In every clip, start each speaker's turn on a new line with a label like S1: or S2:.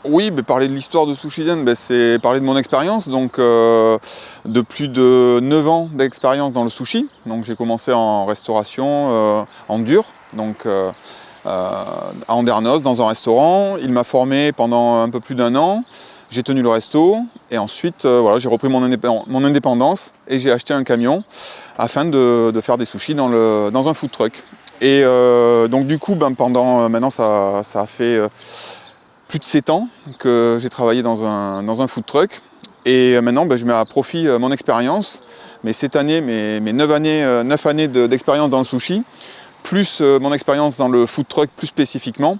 S1: Oui, parler de l'histoire de Sushizen, c'est parler de mon expérience, donc de plus de 9 ans d'expérience dans le sushi. Donc j'ai commencé en restauration en dur, donc à Andernos dans un restaurant. Il m'a formé pendant un peu plus d'1 an. J'ai tenu le resto et ensuite voilà, j'ai repris mon indépendance et j'ai acheté un camion afin de faire des sushis dans un food truck. Et donc du coup, pendant maintenant ça a fait plus de 7 ans que j'ai travaillé dans un food truck. Et maintenant, je mets à profit mon expérience. Mais cette année, mes 9 années d'expérience dans le sushi, plus mon expérience dans le food truck plus spécifiquement,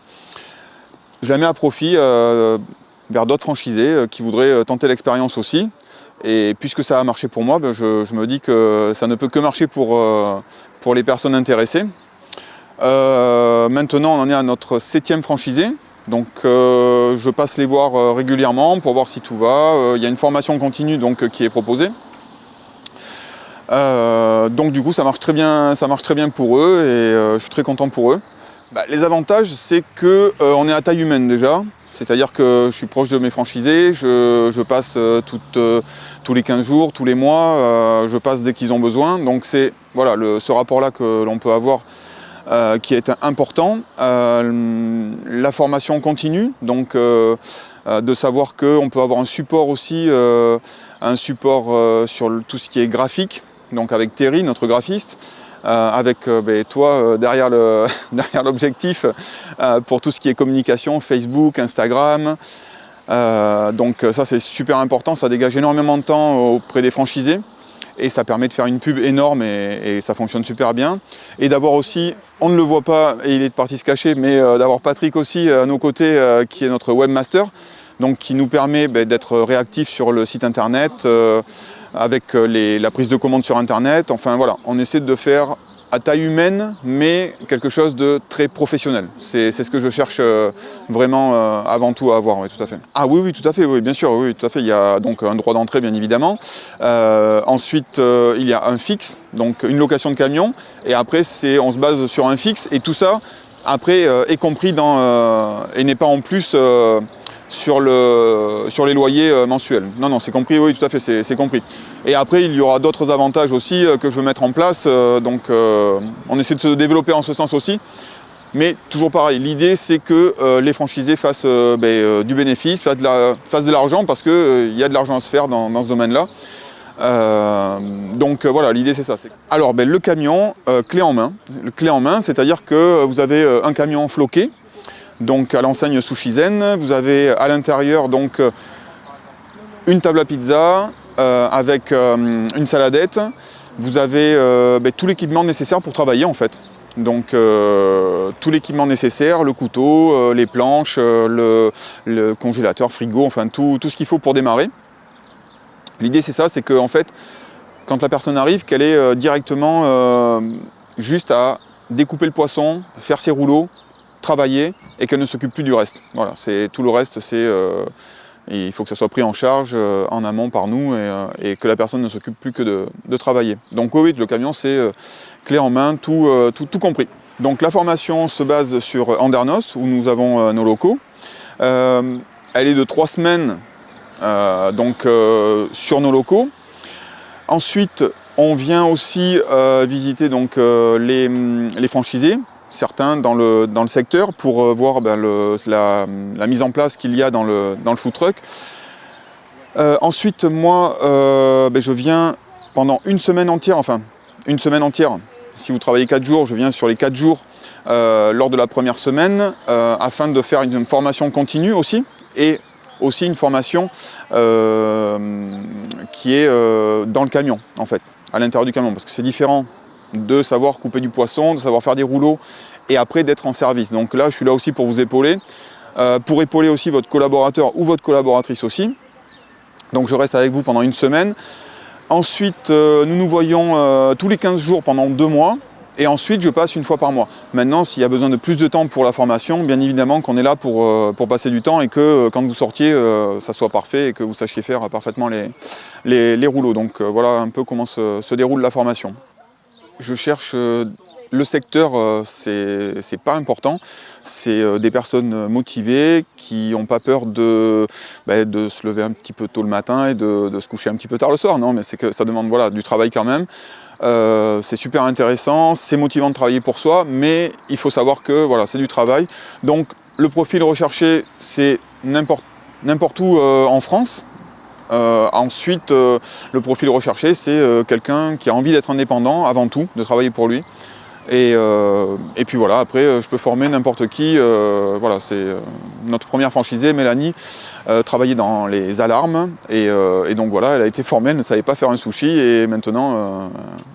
S1: je la mets à profit vers d'autres franchisés qui voudraient tenter l'expérience aussi. Et puisque ça a marché pour moi, je me dis que ça ne peut que marcher pour les personnes intéressées. Maintenant, on en est à notre 7e franchisé. Donc je passe les voir régulièrement pour voir si tout va. Il y a une formation continue qui est proposée. Donc du coup ça marche très bien pour eux et je suis très content pour eux. Les avantages, c'est qu'on est à taille humaine déjà, c'est-à-dire que je suis proche de mes franchisés, je passe tous les 15 jours, tous les mois, je passe dès qu'ils ont besoin. Donc c'est voilà, ce rapport-là que l'on peut avoir qui est important. La formation continue, donc de savoir qu'on peut avoir un support aussi, sur tout ce qui est graphique, donc avec Terry, notre graphiste, avec toi derrière l'objectif pour tout ce qui est communication, Facebook, Instagram. Donc ça c'est super important, ça dégage énormément de temps auprès des franchisés. Et ça permet de faire une pub énorme et ça fonctionne super bien. Et d'avoir aussi, on ne le voit pas et il est parti se cacher, mais d'avoir Patrick aussi à nos côtés qui est notre webmaster, donc qui nous permet d'être réactifs sur le site internet, avec la prise de commande sur internet. Enfin voilà, on essaie de faire à taille humaine, mais quelque chose de très professionnel. C'est ce que je cherche vraiment avant tout à avoir, oui, tout à fait. Ah oui, tout à fait, oui, bien sûr, oui, tout à fait. Il y a donc un droit d'entrée, bien évidemment. Ensuite, il y a un fixe, donc une location de camion. Et après, on se base sur un fixe. Et tout ça, après, est compris et n'est pas en plus sur les loyers mensuels. Non, c'est compris, oui, tout à fait, c'est compris. Et après, il y aura d'autres avantages aussi que je veux mettre en place. On essaie de se développer en ce sens aussi. Mais toujours pareil, l'idée, c'est que les franchisés fassent du bénéfice, fassent de l'argent, parce qu'il y a de l'argent à se faire dans ce domaine-là. Voilà, l'idée, c'est ça. Alors, le camion, clé en main. Le clé en main, c'est-à-dire que vous avez un camion floqué, donc à l'enseigne Sushizen. Vous avez à l'intérieur donc une table à pizza avec une saladette. Vous avez tout l'équipement nécessaire pour travailler en fait. Donc tout l'équipement nécessaire, le couteau, les planches, le congélateur, frigo, enfin tout ce qu'il faut pour démarrer. L'idée c'est ça, c'est que en fait, quand la personne arrive, qu'elle ait directement juste à découper le poisson, faire ses rouleaux, travailler et qu'elle ne s'occupe plus du reste. Voilà, tout le reste, il faut que ça soit pris en charge en amont par nous et que la personne ne s'occupe plus que de travailler. Donc oui, le camion, c'est clé en main, tout compris. Donc la formation se base sur Andernos, où nous avons nos locaux. Elle est de 3 semaines sur nos locaux. Ensuite, on vient aussi visiter les franchisés, certains dans le secteur, pour voir la mise en place qu'il y a dans le food truck. Ensuite, moi, je viens pendant une semaine entière. Si vous travaillez 4 jours, je viens sur les 4 jours lors de la première semaine, afin de faire une formation continue aussi, et aussi une formation qui est dans le camion, en fait, à l'intérieur du camion, parce que c'est différent de savoir couper du poisson, de savoir faire des rouleaux et après d'être en service. Donc là, je suis là aussi pour vous épauler, pour épauler aussi votre collaborateur ou votre collaboratrice aussi. Donc je reste avec vous pendant une semaine. Ensuite, nous voyons tous les 15 jours pendant 2 mois. Et ensuite, je passe une fois par mois. Maintenant, s'il y a besoin de plus de temps pour la formation, bien évidemment qu'on est là pour passer du temps et que quand vous sortiez, ça soit parfait et que vous sachiez faire parfaitement les rouleaux. Donc voilà un peu comment se déroule la formation. Je cherche le secteur, c'est pas important. C'est des personnes motivées qui n'ont pas peur de se lever un petit peu tôt le matin et de se coucher un petit peu tard le soir. Non, mais c'est que ça demande voilà, du travail quand même. C'est super intéressant, c'est motivant de travailler pour soi, mais il faut savoir que voilà, c'est du travail. Donc le profil recherché, c'est n'importe où en France. Ensuite, le profil recherché, c'est quelqu'un qui a envie d'être indépendant avant tout, de travailler pour lui. Et puis voilà, après, je peux former n'importe qui. Voilà, c'est notre première franchisée, Mélanie, travaillait dans les alarmes. Et donc voilà, elle a été formée, elle ne savait pas faire un sushi. Et maintenant,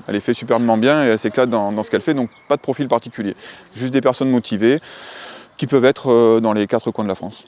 S1: elle est fait superbement bien et elle s'éclate dans ce qu'elle fait. Donc pas de profil particulier, juste des personnes motivées qui peuvent être dans les 4 coins de la France.